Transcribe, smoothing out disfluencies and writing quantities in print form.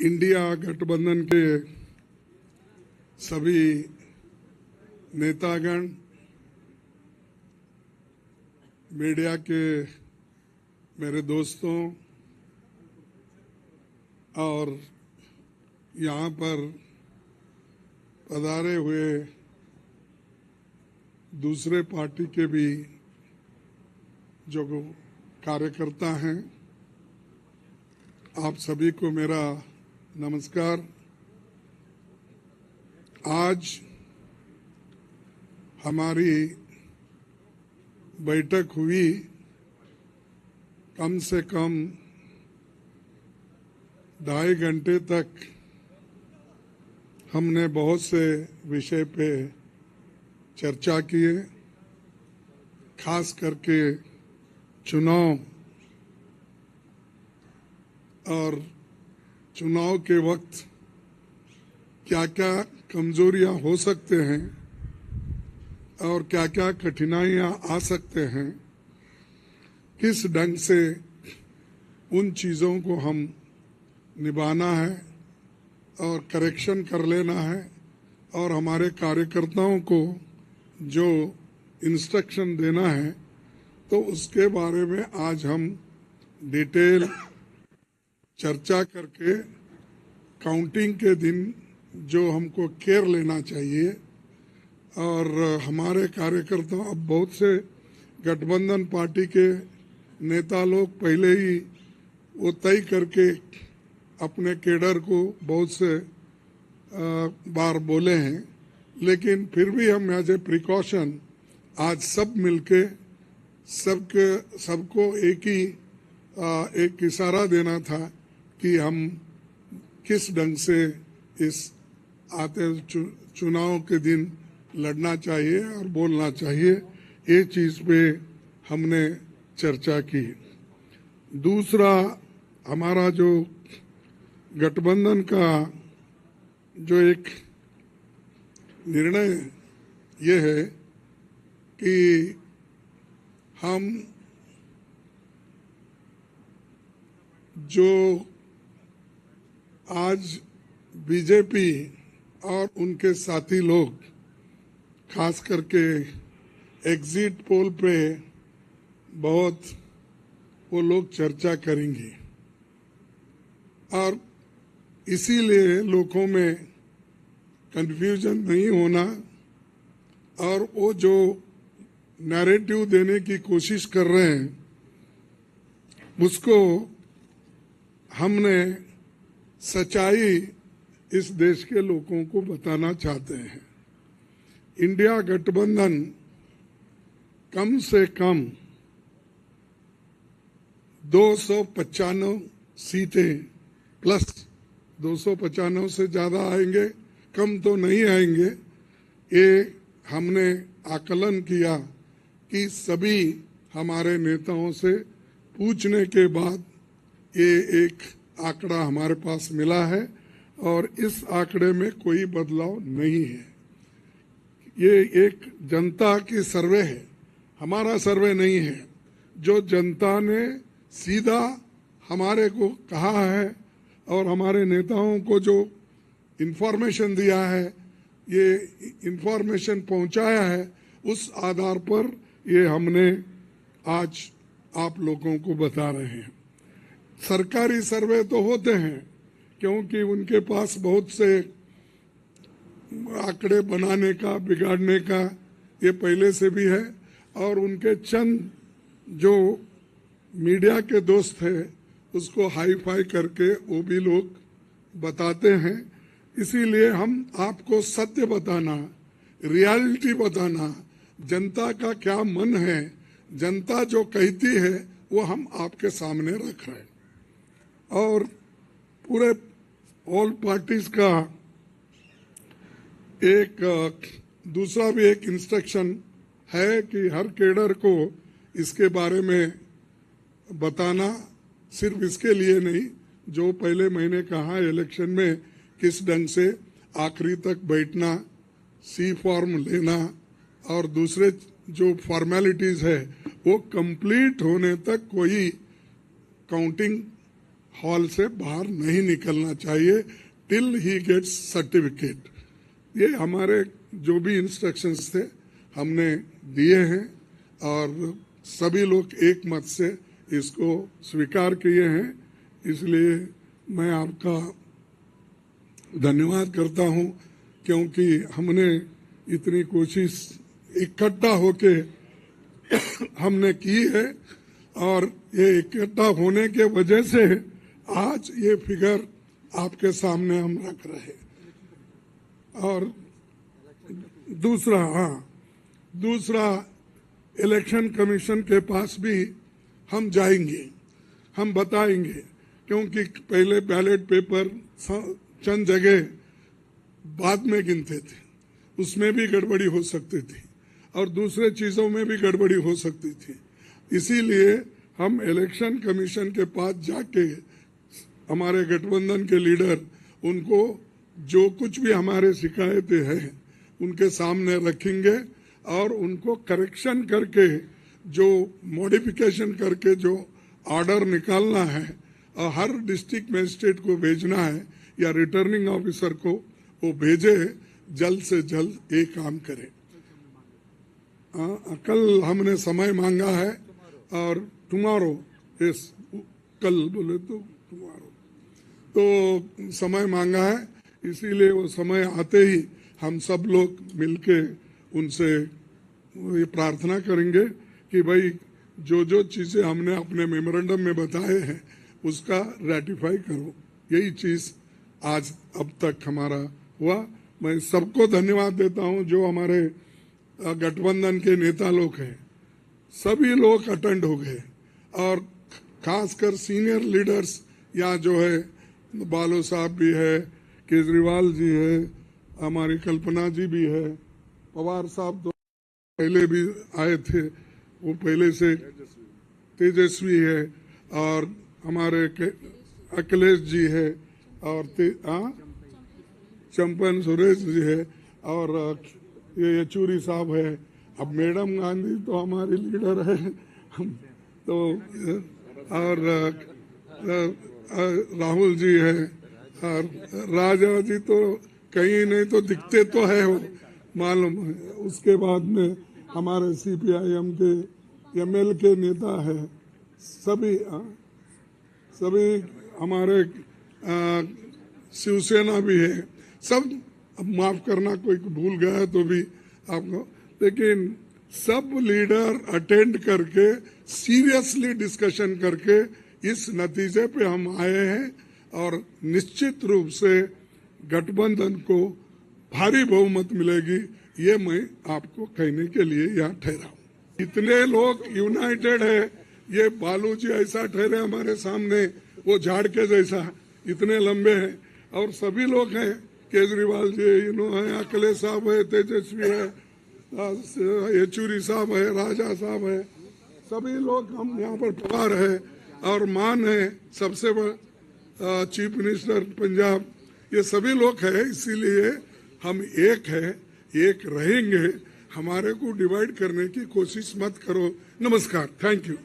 India गठबंधन के सभी नेतागण, मीडिया के मेरे दोस्तों और यहाँ पर पधारे हुए दूसरे पार्टी के भी जो कार्यकर्ता हैं, आप सभी को मेरा नमस्कार। आज हमारी बैठक हुई, कम से कम 2.5 घंटे तक हमने बहुत से विषय पे चर्चा किए, खास करके चुनाव और चुनाव के वक्त क्या क्या कमजोरियां हो सकते हैं और क्या क्या कठिनाइयां आ सकते हैं, किस ढंग से उन चीज़ों को हम निभाना है और करेक्शन कर लेना है और हमारे कार्यकर्ताओं को जो इंस्ट्रक्शन देना है, तो उसके बारे में आज हम डिटेल चर्चा करके काउंटिंग के दिन जो हमको केयर लेना चाहिए। और हमारे कार्यकर्ता, अब बहुत से गठबंधन पार्टी के नेता लोग पहले ही वो तय करके अपने केडर को बहुत से बार बोले हैं, लेकिन फिर भी हम एज ए प्रिकॉशन आज सब मिलके सबको एक इशारा देना था कि हम किस ढंग से इस आते चुनाव के दिन लड़ना चाहिए और बोलना चाहिए। ये चीज पे हमने चर्चा की। दूसरा, हमारा जो गठबंधन का जो एक निर्णय ये है कि हम जो आज बीजेपी और उनके साथी लोग खास करके एग्जिट पोल पे बहुत वो लोग चर्चा करेंगे और इसीलिए लोगों में कंफ्यूजन नहीं होना और वो जो नैरेटिव देने की कोशिश कर रहे हैं उसको हमने सच्चाई इस देश के लोगों को बताना चाहते हैं। इंडिया गठबंधन कम से कम 295 सीटें प्लस 295 से ज्यादा आएंगे, कम तो नहीं आएंगे। ये हमने आकलन किया कि सभी हमारे नेताओं से पूछने के बाद ये एक आंकड़ा हमारे पास मिला है और इस आंकड़े में कोई बदलाव नहीं है। ये एक जनता की सर्वे है, हमारा सर्वे नहीं है। जो जनता ने सीधा हमारे को कहा है और हमारे नेताओं को जो इंफॉर्मेशन दिया है, ये इंफॉर्मेशन पहुंचाया है, उस आधार पर ये हमने आज आप लोगों को बता रहे हैं। सरकारी सर्वे तो होते हैं क्योंकि उनके पास बहुत से आंकड़े बनाने का, बिगाड़ने का ये पहले से भी है और उनके चंद जो मीडिया के दोस्त हैं उसको हाई फाई करके वो भी लोग बताते हैं। इसीलिए हम आपको सत्य बताना, रियलिटी बताना, जनता का क्या मन है, जनता जो कहती है वो हम आपके सामने रख रहे हैं। और पूरे ऑल पार्टीज का एक दूसरा भी एक इंस्ट्रक्शन है कि हर केडर को इसके बारे में बताना, सिर्फ इसके लिए नहीं, जो पहले मैंने कहा इलेक्शन में किस ढंग से आखिरी तक बैठना, सी फॉर्म लेना और दूसरे जो फॉर्मेलिटीज है वो कंप्लीट होने तक कोई काउंटिंग हॉल से बाहर नहीं निकलना चाहिए टिल ही गेट्स सर्टिफिकेट। ये हमारे जो भी इंस्ट्रक्शंस थे हमने दिए हैं और सभी लोग एक मत से इसको स्वीकार किए हैं। इसलिए मैं आपका धन्यवाद करता हूं, क्योंकि हमने इतनी कोशिश इकट्ठा होके हमने की है और ये इकट्ठा होने के वजह से आज ये फिगर आपके सामने हम रख रहे हैं। और दूसरा इलेक्शन कमीशन के पास भी हम जाएंगे, हम बताएंगे, क्योंकि पहले बैलेट पेपर चंद जगह बाद में गिनते थे, उसमें भी गड़बड़ी हो सकती थी और दूसरे चीजों में भी गड़बड़ी हो सकती थी। इसीलिए हम इलेक्शन कमीशन के पास जाके हमारे गठबंधन के लीडर उनको जो कुछ भी हमारे शिकायतें हैं उनके सामने रखेंगे और उनको करेक्शन करके जो मॉडिफिकेशन करके जो ऑर्डर निकालना है और हर डिस्ट्रिक्ट मजिस्ट्रेट को भेजना है या रिटर्निंग ऑफिसर को वो भेजे, जल्द से जल्द ये काम करे। कल हमने समय मांगा है और टुमारो, कल बोले तो टुमारो तो समय मांगा है, इसीलिए वो समय आते ही हम सब लोग मिलके उनसे ये प्रार्थना करेंगे कि भाई जो जो चीजें हमने अपने मेमोरेंडम में बताए हैं उसका रेटिफाई करो। यही चीज आज अब तक हमारा हुआ। मैं सबको धन्यवाद देता हूं जो हमारे गठबंधन के नेता लोग हैं, सभी लोग अटेंड हो गए और खासकर सीनियर लीडर्स यहाँ जो है, बालो साहब भी है, केजरीवाल जी है, हमारी कल्पना जी भी है, पवार साहब तो पहले भी आए थे, वो पहले से तेजस्वी है, और हमारे अखिलेश जी है, और चंपन सुरेश जी है, और ये येचूरी साहब है। अब मैडम गांधी तो हमारी लीडर है तो, और राहुल जी है, और राजा जी तो कहीं नहीं तो दिखते तो है वो, मालूम है। उसके बाद में हमारे सीपीआईएम के एमएल के नेता है, सभी हमारे शिवसेना भी है, सब। अब माफ करना कोई भूल गया तो भी आपको, लेकिन सब लीडर अटेंड करके सीरियसली डिस्कशन करके इस नतीजे पे हम आए हैं और निश्चित रूप से गठबंधन को भारी बहुमत मिलेगी, ये मैं आपको कहने के लिए यहाँ ठहरा हूँ। इतने लोग यूनाइटेड है, ये बालू जी ऐसा ठहरे हमारे सामने, वो झाड़ के जैसा इतने लंबे हैं, और सभी लोग हैं, केजरीवाल जी है, अखिलेश साहब है, तेजस्वी है, येचूरी साहब है, राजा साहब है, सभी लोग हम यहाँ पर पवार है, और मान है सबसे बड़ा चीफ मिनिस्टर पंजाब, ये सभी लोग हैं। इसीलिए हम एक है, एक रहेंगे, हमारे को डिवाइड करने की कोशिश मत करो। नमस्कार, थैंक यू।